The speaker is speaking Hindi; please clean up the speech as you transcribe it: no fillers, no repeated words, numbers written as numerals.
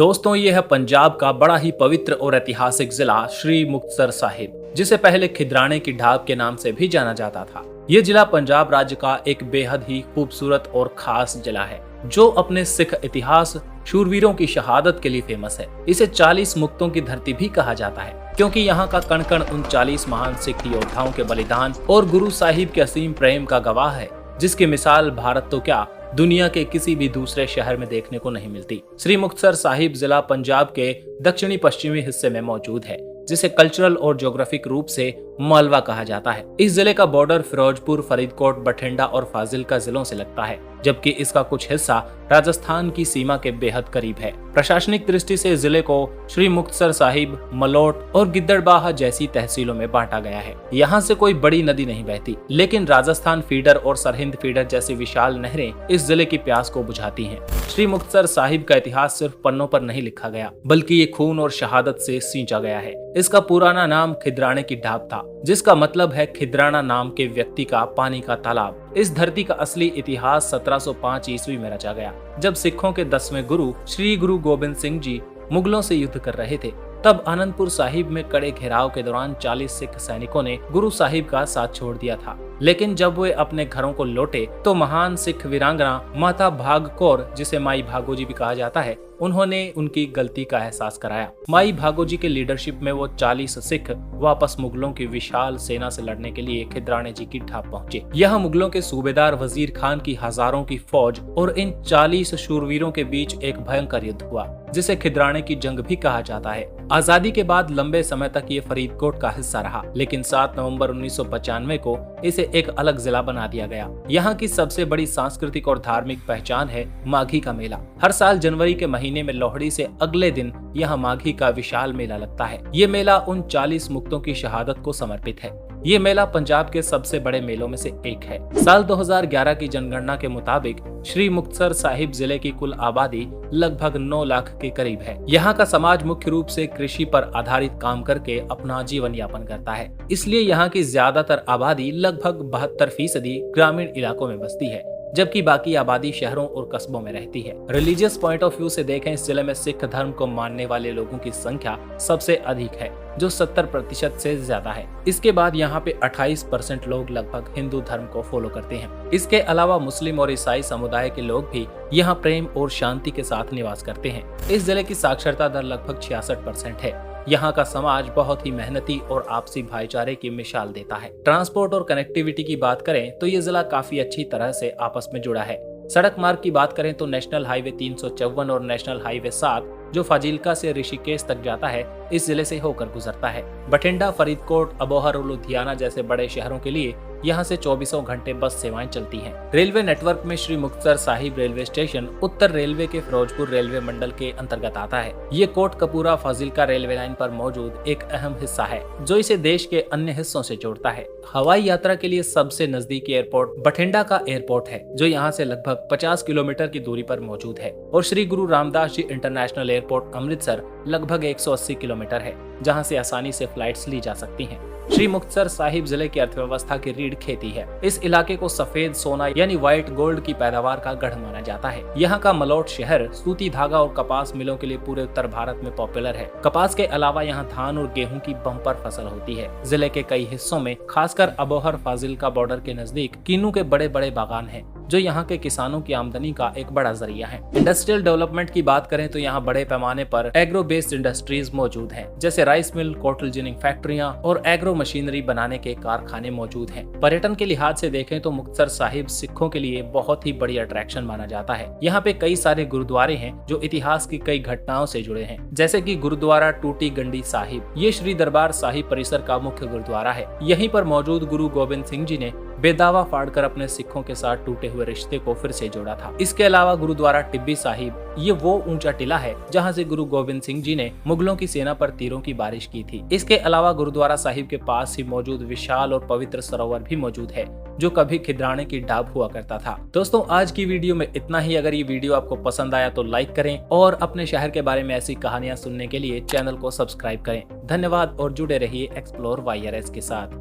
दोस्तों, ये है पंजाब का बड़ा ही पवित्र और ऐतिहासिक जिला श्री मुक्तसर साहिब, जिसे पहले खिद्राने की ढाब के नाम से भी जाना जाता था। ये जिला पंजाब राज्य का एक बेहद ही खूबसूरत और खास जिला है, जो अपने सिख इतिहास, शूरवीरों की शहादत के लिए फेमस है। इसे 40 मुक्तों की धरती भी कहा जाता है, क्योंकि यहाँ का कण कण उन 40 महान सिख योद्धाओं के बलिदान और गुरु साहिब के असीम प्रेम का गवाह है, जिसकी मिसाल भारत तो क्या, दुनिया के किसी भी दूसरे शहर में देखने को नहीं मिलती। श्री मुक्तसर साहिब जिला पंजाब के दक्षिणी पश्चिमी हिस्से में मौजूद है, जिसे कल्चरल और ज्योग्राफिक रूप से मालवा कहा जाता है। इस जिले का बॉर्डर फिरोजपुर, फरीदकोट, बठिंडा और फाजिल्का जिलों से लगता है, जबकि इसका कुछ हिस्सा राजस्थान की सीमा के बेहद करीब है। प्रशासनिक दृष्टि से जिले को श्री मुक्तसर साहिब, मलोट और गिद्दड़बाहा जैसी तहसीलों में बांटा गया है। यहाँ से कोई बड़ी नदी नहीं बहती, लेकिन राजस्थान फीडर और सरहिंद फीडर जैसी विशाल नहरें इस जिले की प्यास को बुझाती हैं। श्री मुक्तसर साहिब का इतिहास सिर्फ पन्नों पर नहीं लिखा गया, बल्कि ये खून और शहादत से सींचा गया है। इसका पुराना नाम खिद्राने की ढाब था, जिसका मतलब है खिद्राना नाम के व्यक्ति का पानी का तालाब। इस धरती का असली इतिहास 1705 ईस्वी में रचा गया, जब सिखों के 10वें गुरु श्री गुरु गोबिंद सिंह जी मुगलों से युद्ध कर रहे थे। तब आनंदपुर साहिब में कड़े घेराव के दौरान 40 सिख सैनिकों ने गुरु साहिब का साथ छोड़ दिया था। लेकिन जब वे अपने घरों को लौटे तो महान सिख वीरांगना माता भाग कौर, जिसे माई भागो जी भी कहा जाता है, उन्होंने उनकी गलती का एहसास कराया। माई भागो जी के लीडरशिप में वो 40 सिख वापस मुगलों की विशाल सेना से लड़ने के लिए खिद्राने जी की ढाब पहुंचे। यह मुगलों के सूबेदार वजीर खान की हजारों की फौज और इन 40 शूरवीरों के बीच एक भयंकर युद्ध हुआ, जिसे खिद्राने की जंग भी कहा जाता है। आजादी के बाद लंबे समय तक ये फरीदकोट का हिस्सा रहा, लेकिन 7 नवंबर 1995 को इसे एक अलग जिला बना दिया गया। यहाँ की सबसे बड़ी सांस्कृतिक और धार्मिक पहचान है माघी का मेला। हर साल जनवरी के महीने में लोहड़ी से अगले दिन यहाँ माघी का विशाल मेला लगता है। ये मेला उन 40 मुक्तों की शहादत को समर्पित है। ये मेला पंजाब के सबसे बड़े मेलों में से एक है। साल 2011 की जनगणना के मुताबिक श्री मुक्तसर साहिब जिले की कुल आबादी लगभग 9 लाख के करीब है। यहाँ का समाज मुख्य रूप से कृषि पर आधारित काम करके अपना जीवन यापन करता है, इसलिए यहाँ की ज्यादातर आबादी लगभग 72% ग्रामीण इलाकों में बसती है, जबकि बाकी आबादी शहरों और कस्बों में रहती है। रिलीजियस पॉइंट ऑफ व्यू से देखें, इस जिले में सिख धर्म को मानने वाले लोगों की संख्या सबसे अधिक है, जो 70% से ज्यादा है। इसके बाद यहाँ पे 28% लोग लगभग हिंदू धर्म को फॉलो करते हैं। इसके अलावा मुस्लिम और ईसाई समुदाय के लोग भी यहाँ प्रेम और शांति के साथ निवास करते हैं। इस जिले की साक्षरता दर लगभग 66% है। यहाँ का समाज बहुत ही मेहनती और आपसी भाईचारे की मिसाल देता है। ट्रांसपोर्ट और कनेक्टिविटी की बात करें तो ये जिला काफी अच्छी तरह से आपस में जुड़ा है। सड़क मार्ग की बात करें तो नेशनल हाईवे 354 और नेशनल हाईवे 7, जो फाजिल्का से ऋषिकेश तक जाता है, इस जिले से होकर गुजरता है। बठिंडा, फरीदकोट, अबोहर और लुधियाना जैसे बड़े शहरों के लिए यहाँ से 24 घंटे बस सेवाएं चलती हैं। रेलवे नेटवर्क में श्री मुक्तसर साहिब रेलवे स्टेशन उत्तर रेलवे के फिरोजपुर रेलवे मंडल के अंतर्गत आता है। ये कोटकपूरा फाजिल्का रेलवे लाइन पर मौजूद एक अहम हिस्सा है, जो इसे देश के अन्य हिस्सों से जोड़ता है। हवाई यात्रा के लिए सबसे नजदीकी एयरपोर्ट बठिंडा का एयरपोर्ट है, जो यहाँ से लगभग 50 किलोमीटर की दूरी पर मौजूद है। और श्री गुरु रामदास जी इंटरनेशनल एयरपोर्ट अमृतसर लगभग 180 किलोमीटर है, जहाँ से आसानी से फ्लाइट्स ली जा सकती हैं। श्री मुक्तसर साहिब जिले की अर्थव्यवस्था की रीढ़ खेती है। इस इलाके को सफेद सोना यानी व्हाइट गोल्ड की पैदावार का गढ़ माना जाता है। यहाँ का मलोट शहर सूती धागा और कपास मिलों के लिए पूरे उत्तर भारत में पॉपुलर है। कपास के अलावा यहाँ धान और गेहूं की बम्पर फसल होती है। जिले के कई हिस्सों में, खासकर अबोहर फाजिल्का बॉर्डर के नजदीक, कीनू के बड़े बड़े बागान हैं, जो यहाँ के किसानों की आमदनी का एक बड़ा जरिया है। इंडस्ट्रियल डेवलपमेंट की बात करें तो यहाँ बड़े पैमाने पर एग्रो बेस्ड इंडस्ट्रीज मौजूद हैं, जैसे राइस मिल, कोटल जिनिंग फैक्ट्रियाँ और एग्रो मशीनरी बनाने के कारखाने मौजूद हैं। पर्यटन के लिहाज से देखें तो मुक्तसर साहिब सिखों के लिए बहुत ही बड़ी अट्रैक्शन माना जाता है। यहाँ पे कई सारे गुरुद्वारे हैं, जो इतिहास की कई घटनाओं से जुड़े हैं, जैसे कि गुरुद्वारा टूटी गंडी साहिब। ये श्री दरबार साहिब परिसर का मुख्य गुरुद्वारा है। यहीं पर मौजूद गुरु गोबिंद सिंह जी ने बेदावा फाड़कर अपने सिखों के साथ टूटे हुए रिश्ते को फिर से जोड़ा था। इसके अलावा गुरुद्वारा टिब्बी साहिब, ये वो ऊंचा टिला है जहां से गुरु गोबिंद सिंह जी ने मुगलों की सेना पर तीरों की बारिश की थी। इसके अलावा गुरुद्वारा साहिब के पास ही मौजूद विशाल और पवित्र सरोवर भी मौजूद है, जो कभी खिद्राने की ढाब हुआ करता था। दोस्तों, आज की वीडियो में इतना ही। अगर ये वीडियो आपको पसंद आया तो लाइक करें और अपने शहर के बारे में ऐसी कहानियां सुनने के लिए चैनल को सब्सक्राइब करें। धन्यवाद और जुड़े रहिए एक्सप्लोर वाईआरएस के साथ।